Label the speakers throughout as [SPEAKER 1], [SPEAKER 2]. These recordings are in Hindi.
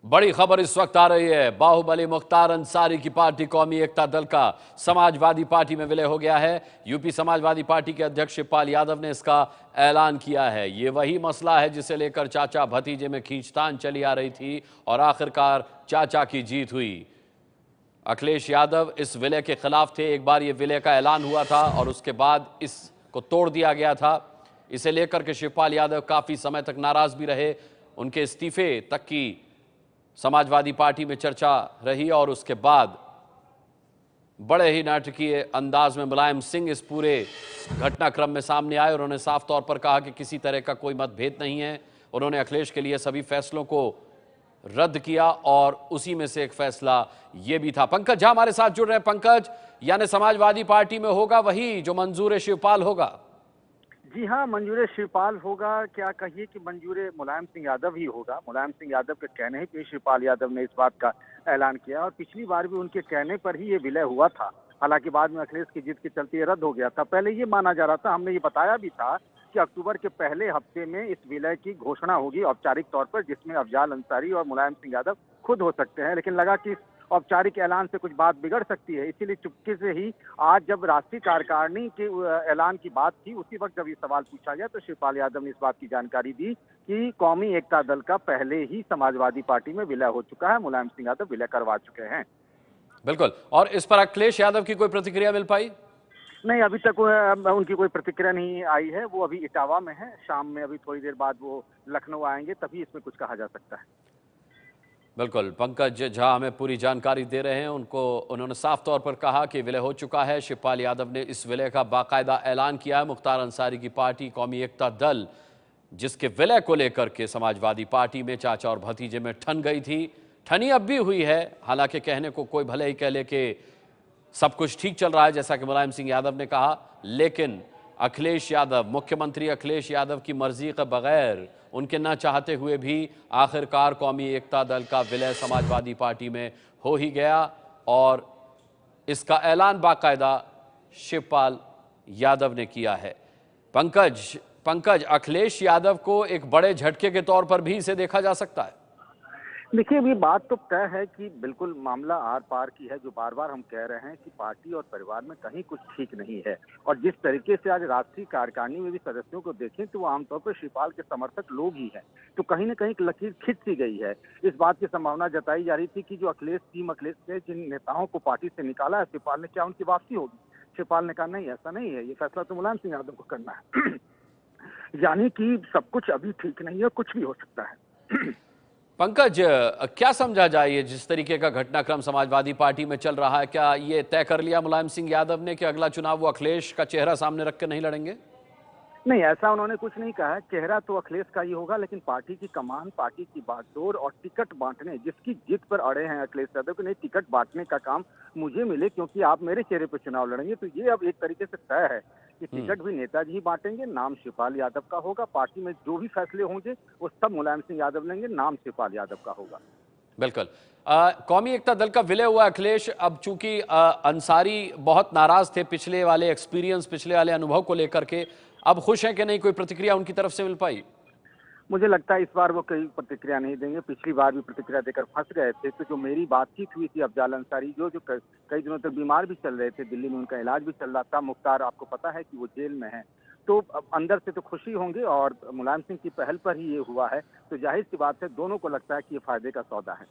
[SPEAKER 1] बड़ी खबर इस वक्त आ रही है। बाहुबली मुख्तार अंसारी की पार्टी कौमी एकता दल का समाजवादी पार्टी में विलय हो गया है। यूपी समाजवादी पार्टी के अध्यक्ष शिवपाल यादव ने इसका ऐलान किया है। ये वही मसला है जिसे लेकर चाचा भतीजे में खींचतान चली आ रही थी और आखिरकार चाचा की जीत हुई। अखिलेश यादव इस विलय के खिलाफ थे। एक बार ये विलय का ऐलान हुआ था और उसके बाद इसको तोड़ दिया गया था। इसे लेकर के शिवपाल यादव काफी समय तक नाराज भी रहे। उनके इस्तीफे तक की समाजवादी पार्टी में चर्चा रही और उसके बाद बड़े ही नाटकीय अंदाज में मुलायम सिंह इस पूरे घटनाक्रम में सामने आए। उन्होंने साफ तौर पर कहा कि किसी तरह का कोई मतभेद नहीं है। उन्होंने अखिलेश के लिए सभी फैसलों को रद्द किया और उसी में से एक फैसला यह भी था। पंकज झा हमारे साथ जुड़ रहे हैं। पंकज, यानी समाजवादी पार्टी में होगा वही जो मंजूर शिवपाल होगा?
[SPEAKER 2] जी हाँ, मंजूर शिवपाल होगा। क्या कहिए कि मंजूर मुलायम सिंह यादव ही होगा। मुलायम सिंह यादव के कहने ही पे शिवपाल यादव ने इस बात का ऐलान किया और पिछली बार भी उनके कहने पर ही ये विलय हुआ था। हालांकि बाद में अखिलेश की जीत के चलते ये रद्द हो गया था। पहले ये माना जा रहा था, हमने ये बताया भी था कि अक्टूबर के पहले हफ्ते में इस विलय की घोषणा होगी औपचारिक तौर पर, जिसमें अफजाल अंसारी और मुलायम सिंह यादव खुद हो सकते हैं। लेकिन लगा कि औपचारिक ऐलान से कुछ बात बिगड़ सकती है, इसीलिए चुपके से ही आज जब राष्ट्रीय कार्यकारिणी के ऐलान की बात थी, उसी वक्त जब ये सवाल पूछा गया तो शिवपाल यादव ने इस बात की जानकारी दी कि कौमी एकता दल का पहले ही समाजवादी पार्टी में विलय हो चुका है। मुलायम सिंह यादव विलय करवा चुके हैं।
[SPEAKER 1] बिल्कुल। और इस पर अखिलेश यादव की कोई प्रतिक्रिया मिल पाई?
[SPEAKER 2] नहीं, अभी तक उनकी कोई प्रतिक्रिया नहीं आई है। वो अभी इटावा में है। शाम में अभी थोड़ी देर बाद वो लखनऊ आएंगे, तभी इसमें कुछ कहा जा सकता है।
[SPEAKER 1] बिल्कुल, पंकज झा हमें पूरी जानकारी दे रहे हैं। उन्होंने साफ तौर पर कहा कि विलय हो चुका है। शिवपाल यादव ने इस विलय का बाकायदा ऐलान किया है। मुख्तार अंसारी की पार्टी कौमी एकता दल, जिसके विलय को लेकर के समाजवादी पार्टी में चाचा और भतीजे में ठन गई थी, ठनी अब भी हुई है। हालांकि कहने को कोई भले ही कह ले कि सब कुछ ठीक चल रहा है, जैसा कि मुलायम सिंह यादव ने कहा, लेकिन अखिलेश यादव, मुख्यमंत्री अखिलेश यादव की मर्जी के बगैर, उनके न चाहते हुए भी आखिरकार कौमी एकता दल का विलय समाजवादी पार्टी में हो ही गया और इसका ऐलान बाकायदा शिवपाल यादव ने किया है। पंकज, अखिलेश यादव को एक बड़े झटके के तौर पर भी इसे देखा जा सकता है।
[SPEAKER 2] देखिए, ये बात तो तय है कि बिल्कुल मामला आर पार की है। जो बार बार हम कह रहे हैं कि पार्टी और परिवार में कहीं कुछ ठीक नहीं है और जिस तरीके से आज राष्ट्रीय कार्यकारिणी में भी सदस्यों को देखें तो वो आमतौर पर शिवपाल के समर्थक लोग ही हैं। तो कहीं ना कहीं लकीर खिंच सी गई है। इस बात की संभावना जताई जा रही थी कि जो अखिलेश ने जिन नेताओं को पार्टी से निकाला है शिवपाल ने, क्या उनकी वापसी होगी? शिवपाल ने कहा नहीं, ऐसा नहीं है, ये फैसला तो मुलायम सिंह यादव को करना है। यानी कि सब कुछ अभी ठीक नहीं है, कुछ भी हो सकता है।
[SPEAKER 1] पंकज, क्या समझा जाए ये जिस तरीके का घटनाक्रम समाजवादी पार्टी में चल रहा है? क्या ये तय कर लिया मुलायम सिंह यादव ने कि अगला चुनाव वो अखिलेश का चेहरा सामने रख के नहीं लड़ेंगे?
[SPEAKER 2] नहीं, ऐसा उन्होंने कुछ नहीं कहा है। चेहरा तो अखिलेश का ही होगा, लेकिन पार्टी की कमान, पार्टी की बागडोर और टिकट बांटने, जिसकी जिद पर अड़े हैं अखिलेश यादव कि नहीं, टिकट बांटने का काम मुझे मिले क्योंकि आप मेरे चेहरे पर चुनाव लड़ेंगे। तो ये अब एक तरीके से तय है कि टिकट भी नेताजी ही बांटेंगे, नाम शिवपाल यादव का होगा। पार्टी में जो भी फैसले होंगे वो सब मुलायम सिंह यादव लेंगे, नाम शिवपाल यादव का होगा।
[SPEAKER 1] बिल्कुल। कौमी एकता दल का विलय हुआ अखिलेश। अब चूंकि अंसारी बहुत नाराज थे पिछले वाले एक्सपीरियंस, पिछले वाले अनुभव को लेकर के, अब खुश हैं कि नहीं? कोई प्रतिक्रिया उनकी तरफ से मिल पाई?
[SPEAKER 2] मुझे लगता है इस बार वो कोई प्रतिक्रिया नहीं देंगे। पिछली बार भी प्रतिक्रिया देकर फंस गए थे। तो जो मेरी बातचीत हुई थी अफजाल अंसारी, जो जो कई दिनों तक बीमार भी चल रहे थे, दिल्ली में उनका इलाज भी चल रहा था। मुख्तार, आपको पता है कि वो जेल में है। तो अब अंदर से तो खुशी होंगे और मुलायम सिंह की पहल पर ही ये हुआ है। तो जाहिर सी बात है, दोनों को लगता है कि ये फायदे का सौदा है।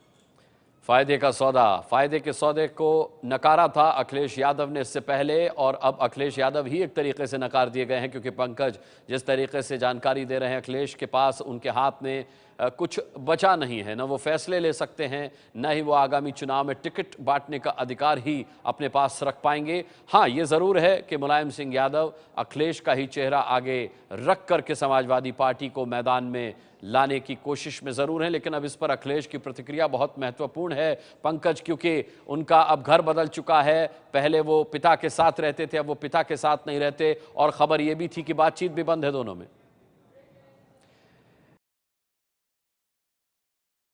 [SPEAKER 1] फायदे का सौदा, फायदे के सौदे को नकारा था अखिलेश यादव ने इससे पहले और अब अखिलेश यादव ही एक तरीके से नकार दिए गए हैं, क्योंकि पंकज जिस तरीके से जानकारी दे रहे हैं, अखिलेश के पास, उनके हाथ में कुछ बचा नहीं है। न वो फैसले ले सकते हैं, न ही वो आगामी चुनाव में टिकट बांटने का अधिकार ही अपने पास रख पाएंगे। हाँ, ये ज़रूर है कि मुलायम सिंह यादव अखिलेश का ही चेहरा आगे रख करके समाजवादी पार्टी को मैदान में लाने की कोशिश में ज़रूर है। लेकिन अब इस पर अखिलेश की प्रतिक्रिया बहुत महत्वपूर्ण है पंकज, क्योंकि उनका अब घर बदल चुका है। पहले वो पिता के साथ रहते थे, अब वो पिता के साथ नहीं रहते और खबर ये भी थी कि बातचीत भी बंद है दोनों में।